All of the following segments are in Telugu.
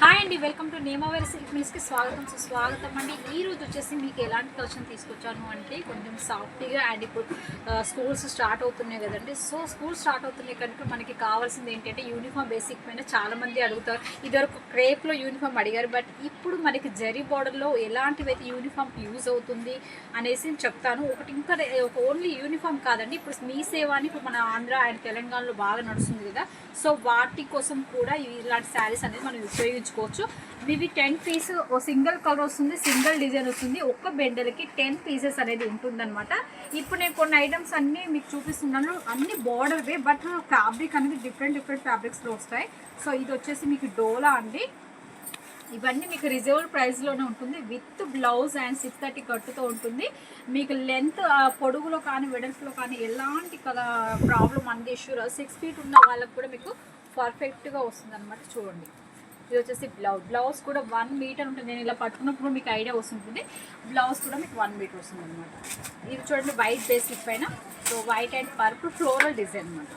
హాయ్ అండి, వెల్కమ్ టు నేమవేర్ సిల్క్ మిల్స్కి స్వాగతం సుస్వాగతం అండి. ఈ రోజు వచ్చేసి మీకు ఎలాంటి కలెక్షన్ తీసుకొచ్చాను అంటే కొంచెం సాఫ్ట్గా అండ్ ఇప్పుడు స్కూల్స్ స్టార్ట్ అవుతున్నాయి కదండి. సో స్కూల్ స్టార్ట్ అవుతున్నాయి కనుక మనకి కావాల్సింది ఏంటంటే యూనిఫామ్. బేసిక్ పైన చాలామంది అడుగుతారు. ఇదివరకు క్రేప్లో యూనిఫామ్ అడిగారు, బట్ ఇప్పుడు మనకి జరీ బార్డర్లో ఎలాంటివైతే యూనిఫామ్ యూజ్ అవుతుంది అనేసి చెప్తాను. ఒకటి ఇంకా ఓన్లీ యూనిఫామ్ కాదండి, ఇప్పుడు మీ సేవ అని ఇప్పుడు మన ఆంధ్ర అండ్ తెలంగాణలో బాగా నడుస్తుంది కదా. సో వాటి కోసం కూడా ఇలాంటి శారీస్ అనేది మనం ఉపయోగించుకోవచ్చు. ఇవి 10 పీస్ సింగిల్ కలర్ వస్తుంది, సింగిల్ డిజైన్ వస్తుంది. ఒక్క బెండలకి 10 పీసెస్ అనేది ఉంటుందన్నమాట. ఇప్పుడు నేను కొన్ని ఐటమ్స్ అన్నీ మీకు చూపిస్తున్నాను. అన్ని బార్డర్వే, బట్ ఫ్యాబ్రిక్ అనేది డిఫరెంట్ ఫ్యాబ్రిక్స్లో వస్తాయి. సో ఇది వచ్చేసి మీకు డోలా అండి. ఇవన్నీ మీకు రిజర్వ్డ్ ప్రైస్లోనే ఉంటుంది. విత్ బ్లౌజ్ అండ్ 630 కట్టుతో ఉంటుంది. మీకు లెంత్ పొడుగులో కానీ వెడల్పులో కానీ ఎలాంటి ప్రాబ్లం అనేది ఇష్యూ రాదు. 6 ఫీట్ ఉన్న వాళ్ళకి కూడా మీకు పర్ఫెక్ట్గా వస్తుంది అనమాట. చూడండి, ఇది వచ్చేసి బ్లౌజ్ కూడా 1 మీటర్ ఉంటుంది. నేను ఇలా పట్టుకున్నప్పుడు మీకు ఐడియా వస్తుంటుంది. బ్లౌజ్ కూడా మీకు 1 మీటర్ వస్తుంది అనమాట. ఇది చూడండి, వైట్ బేసిక్ పైన so white and purple floral design అనమాట.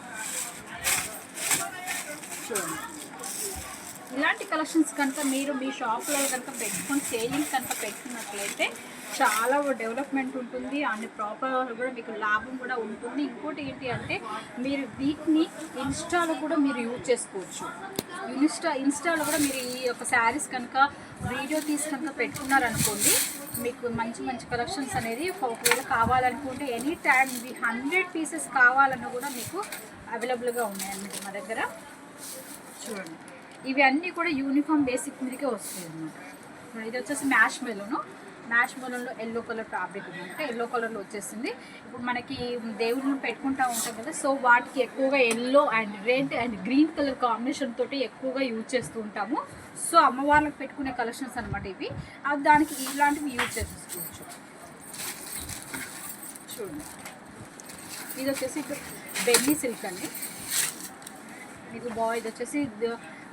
చూడండి, ఇలాంటి కలెక్షన్స్ కనుక మీరు మీ షాప్లో కనుక పెట్టుకొని సేలింగ్ కనుక పెట్టుకున్నట్లయితే చాలా డెవలప్మెంట్ ఉంటుంది అండ్ ప్రాపర్ కూడా మీకు లాభం కూడా ఉంటుంది. ఇంకోటి ఏంటి అంటే మీరు వీటిని ఇన్స్టాలో కూడా మీరు యూజ్ చేసుకోవచ్చు. ఇన్స్టాలో కూడా మీరు ఈ యొక్క శారీస్ కనుక వీడియో తీసి కనుక పెట్టుకున్నారనుకోండి, మీకు మంచి కలెక్షన్స్ అనేది ఒకవేళ కావాలనుకుంటే ఎనీ టైం ఇది 100 పీసెస్ కావాలన్నా కూడా మీకు అవైలబుల్గా ఉన్నాయన్నమాట మా దగ్గర. చూడండి, ఇవి అన్నీ కూడా యూనిఫామ్ బేసిక్ మీదకే వస్తాయి అన్నమాట. ఇది వచ్చేసి మ్యాష్ మెలోన్లో ఎల్లో కలర్ ఫ్యాబ్రిక్ ఉందంటే ఎల్లో కలర్లో వచ్చేసింది. ఇప్పుడు మనకి దేవుళ్ళని పెట్టుకుంటూ ఉంటాం కదా, సో వాటికి ఎక్కువగా yellow and red and green colour combination తోటి ఎక్కువగా యూజ్ చేస్తూ ఉంటాము. సో అమ్మవార్లకు పెట్టుకునే కలెక్షన్స్ అనమాట ఇవి. దానికి ఇలాంటివి యూజ్ చేసుకోవచ్చు. చూడండి, ఇది వచ్చేసి బెన్నీ సిల్క్ అండి. మీకు ఇది వచ్చేసి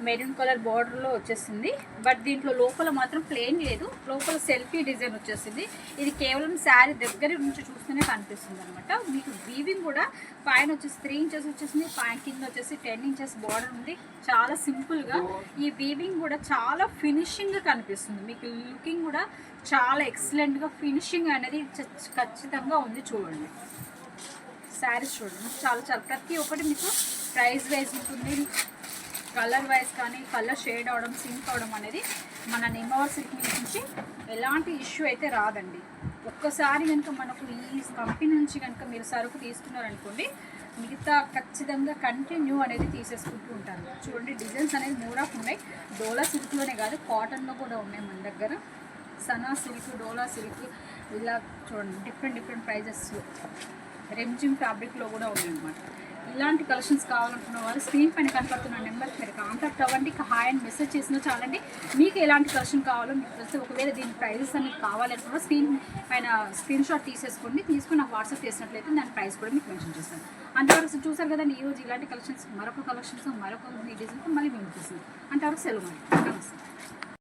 మెరూన్ కలర్ బార్డర్లో వచ్చేసింది, బట్ దీంట్లో లోపల మాత్రం ప్లెయిన్ లేదు, లోపల సెల్ఫీ డిజైన్ వచ్చేసింది. ఇది కేవలం శారీ దగ్గర నుంచి చూస్తూనే కనిపిస్తుంది అనమాట. మీకు వీవింగ్ కూడా పైన వచ్చేసి 3 ఇంచెస్ వచ్చేసింది, కింద వచ్చేసి 10 ఇంచెస్ బార్డర్ ఉంది. చాలా సింపుల్గా ఈ వీవింగ్ కూడా చాలా ఫినిషింగ్గా కనిపిస్తుంది. మీకు లుకింగ్ కూడా చాలా ఎక్సలెంట్గా ఫినిషింగ్ అనేది ఖచ్చితంగా ఉంది. చూడండి, శారీస్ చూడండి, చాలా ప్రతి ఒక్కటి మీకు ప్రైస్ వైజ్ ఉంటుంది. కలర్ వైజ్ కానీ కలర్ షేడ్ అవడం, సింక్ అవడం అనేది మన నేమవేర్ సిల్క్ నుంచి ఎలాంటి ఇష్యూ అయితే రాదండి. ఒక్కసారి కనుక మనకు ఈ కంపెనీ నుంచి కనుక మీరు సరుకు తీసుకున్నారనుకోండి, మిగతా ఖచ్చితంగా కంటిన్యూ అనేది తీసేసుకుంటూ ఉంటారు. చూడండి, డిజైన్స్ అనేది మూడాఫ్ ఉన్నాయి. డోలా సిల్క్లోనే కాదు, కాటన్లో కూడా ఉన్నాయి మన దగ్గర. సనా సిల్క్, డోలా సిల్క్, ఇలా చూడండి డిఫరెంట్ ప్రైజెస్లో రెమ్జిమ్ ఫ్యాబ్రిక్లో కూడా ఉన్నాయన్నమాట. ఇలాంటి కలెక్షన్స్ కావాలనుకున్న వాళ్ళు స్క్రీన్ పైన కనపడుతున్న నెంబర్కి మీరు కాంటాక్ట్ అవ్వండి. హాయ్ అని మెసేజ్ చేసినా చాలండి. మీకు ఎలాంటి కలెక్షన్ కావాలో మీకు తెలిసి ఒకవేళ దీని ప్రైజెస్ అనేది కావాలనుకున్న స్క్రీన్ షాట్ తీసుకుని నాకు వాట్సాప్ చేసినట్లయితే దాని ప్రైస్ కూడా మీకు మెన్షన్ చేస్తాను. అంతవరకు చూసారు కదండి, ఈరోజు ఇలాంటి కలెక్షన్స్ మరొక డిజైన్తో మళ్ళీ మేము చూస్తాం. అంతవరకు సెలవు. నమస్తే.